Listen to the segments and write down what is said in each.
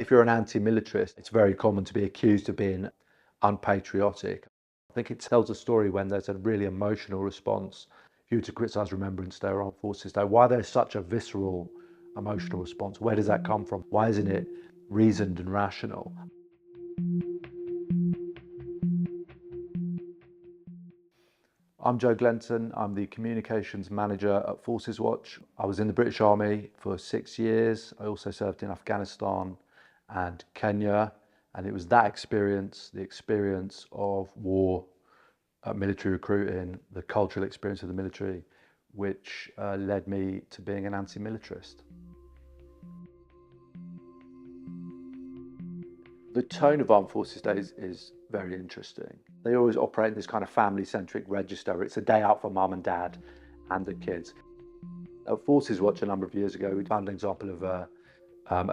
If you're an anti-militarist, it's very common to be accused of being unpatriotic. I think it tells a story when there's a really emotional response. If you were to criticise Remembrance Day or Armed Forces Day, why there's such a visceral emotional response? Where does that come from? Why isn't it reasoned and rational? I'm Joe Glenton. I'm the communications manager at Forces Watch. I was in the British Army for 6 years. I also served in Afghanistan and Kenya. And it was that experience, the experience of war, military recruiting, the cultural experience of the military, which led me to being an anti-militarist. The tone of Armed Forces Day is very interesting. They always operate in this kind of family-centric register. It's a day out for mum and dad and the kids. At Forces Watch a number of years ago, we found an example of a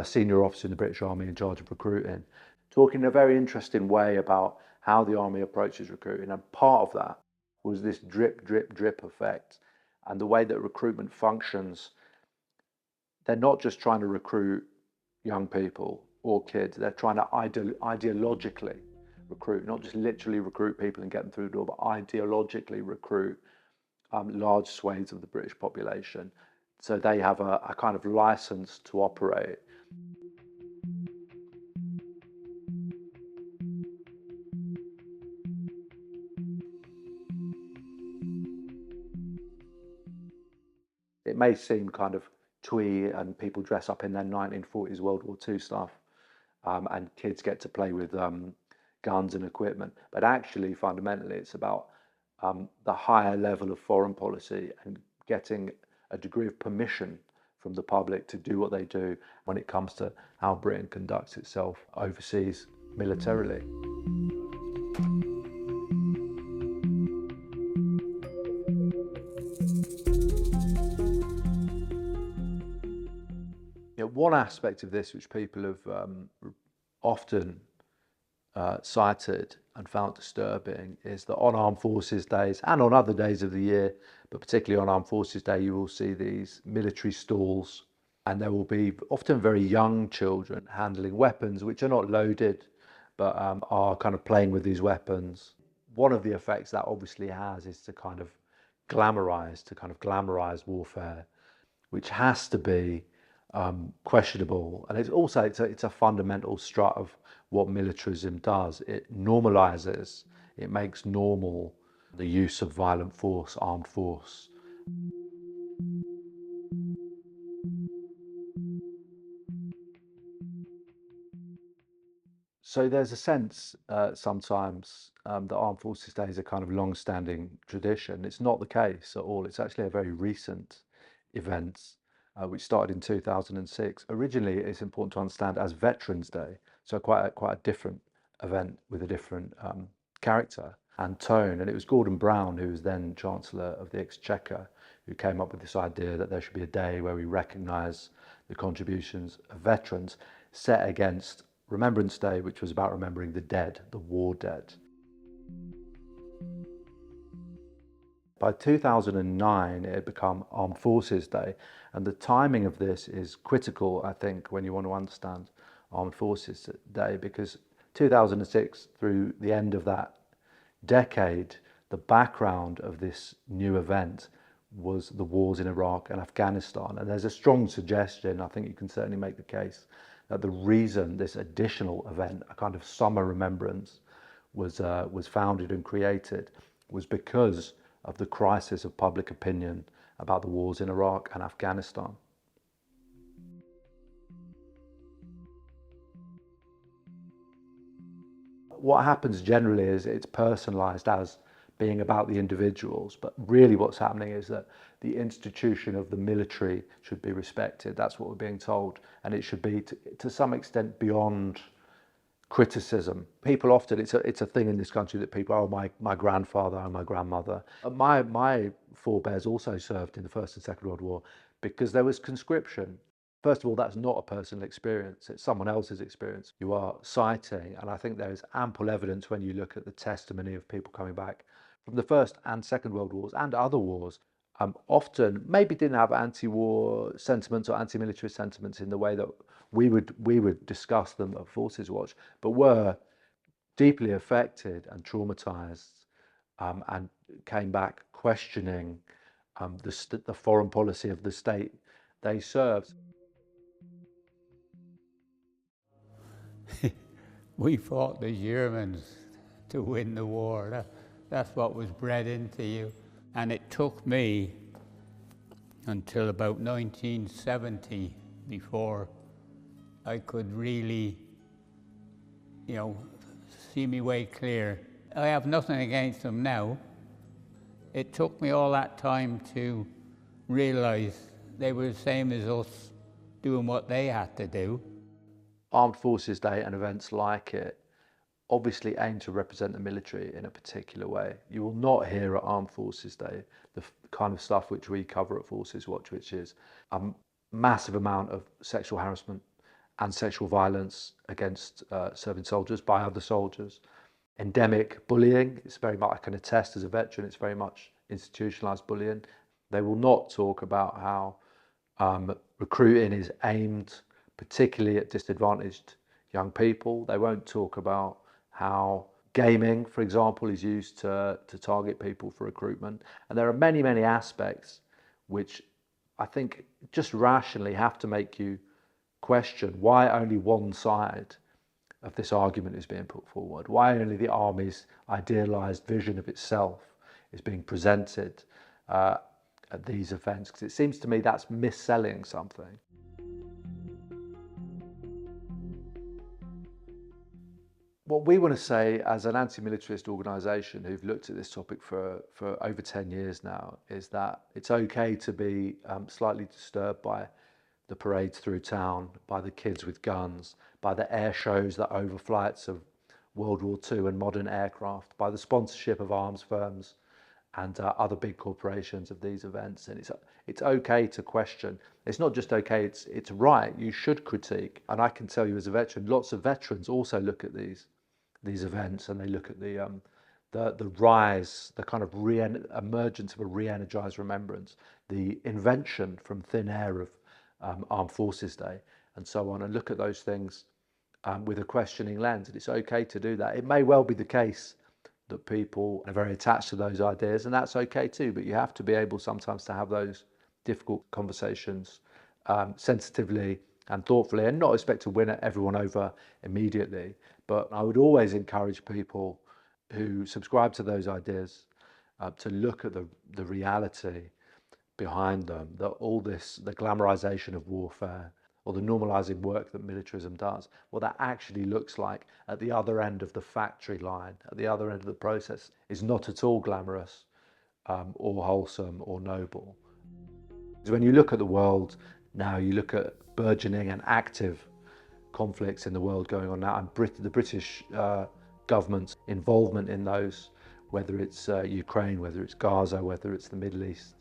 senior officer in the British Army in charge of recruiting, talking in a very interesting way about how the Army approaches recruiting. And part of that was this drip, drip, drip effect. And the way that recruitment functions, they're not just trying to recruit young people or kids, they're trying to ideologically recruit, not just literally recruit people and get them through the door, but ideologically recruit large swathes of the British population. So they have a kind of license to operate. It may seem kind of twee and people dress up in their 1940s World War II stuff, and kids get to play with guns and equipment. But actually, fundamentally, it's about the higher level of foreign policy and getting a degree of permission from the public to do what they do when it comes to how Britain conducts itself overseas militarily. One aspect of this which people have often cited and found disturbing is that on Armed Forces Days and on other days of the year, but particularly on Armed Forces Day, you will see these military stalls, and there will be often very young children handling weapons which are not loaded, but are kind of playing with these weapons. One of the effects that obviously has is to kind of glamorize warfare, which has to be questionable. And it's a fundamental strut of what militarism does. It normalizes, it makes normal the use of violent force, armed force. So there's a sense sometimes that Armed Forces Day is a kind of long-standing tradition. It's not the case at all. It's actually a very recent event which started in 2006. Originally, it's important to understand as Veterans Day, so quite a different event with a different character and tone. And it was Gordon Brown, who was then Chancellor of the Exchequer, who came up with this idea that there should be a day where we recognise the contributions of veterans set against Remembrance Day, which was about remembering the dead, the war dead. By 2009, it had become Armed Forces Day, and the timing of this is critical, I think, when you want to understand Armed Forces Day, because 2006, through the end of that decade, the background of this new event was the wars in Iraq and Afghanistan. And there's a strong suggestion, I think you can certainly make the case, that the reason this additional event, a kind of summer remembrance, was founded and created was because of the crisis of public opinion about the wars in Iraq and Afghanistan. What happens generally is it's personalized as being about the individuals, but really what's happening is that the institution of the military should be respected. That's what we're being told, and it should be to some extent beyond criticism. People often, it's a thing in this country that people, oh, my grandfather and my grandmother. My forebears also served in the First and Second World War because there was conscription. First of all, that's not a personal experience, it's someone else's experience you are citing. And I think there is ample evidence when you look at the testimony of people coming back from the First and Second World Wars and other wars often maybe didn't have anti-war sentiments or anti-military sentiments in the way that we would discuss them at Forces Watch, but were deeply affected and traumatized, and came back questioning the foreign policy of the state they served. We fought the Germans to win the war. That's what was bred into you. And it took me until about 1970 before I could really, see me way clear. I have nothing against them now. It took me all that time to realize they were the same as us doing what they had to do. Armed Forces Day and events like it obviously aim to represent the military in a particular way. You will not hear at Armed Forces Day the kind of stuff which we cover at Forces Watch, which is a massive amount of sexual harassment and sexual violence against serving soldiers by other soldiers. Endemic bullying, it's very much, I can attest as a veteran, it's very much institutionalized bullying. They will not talk about how recruiting is aimed particularly at disadvantaged young people. They won't talk about how gaming, for example, is used to target people for recruitment. And there are many, many aspects which I think just rationally have to make you question why only one side of this argument is being put forward, why only the army's idealised vision of itself is being presented at these events, because it seems to me that's misselling something. What we want to say as an anti-militarist organisation who've looked at this topic for over 10 years now is that it's okay to be slightly disturbed by the parades through town, by the kids with guns, by the air shows that overflights of World War II and modern aircraft, by the sponsorship of arms firms and other big corporations of these events. And it's okay to question. It's not just okay, it's right. You should critique. And I can tell you as a veteran, lots of veterans also look at these events, and they look at the rise, the kind of emergence of a re-energized remembrance, the invention from thin air of Armed Forces Day and so on, and look at those things with a questioning lens. And it's okay to do that. It may well be the case that people are very attached to those ideas, and that's okay too, but you have to be able sometimes to have those difficult conversations sensitively and thoughtfully, and not expect to win everyone over immediately. But I would always encourage people who subscribe to those ideas to look at the reality behind them, that all this, the glamorization of warfare or the normalising work that militarism does, what that actually looks like at the other end of the factory line, at the other end of the process, is not at all glamorous or wholesome or noble. Because when you look at the world now, you look at burgeoning and active conflicts in the world going on now, and the British government's involvement in those, whether it's Ukraine, whether it's Gaza, whether it's the Middle East,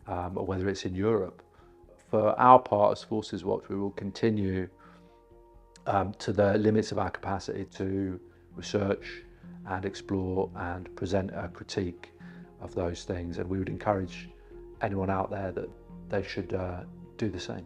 or whether it's in Europe. For our part as Forces Watch, we will continue to the limits of our capacity to research and explore and present a critique of those things, and we would encourage anyone out there that they should do the same.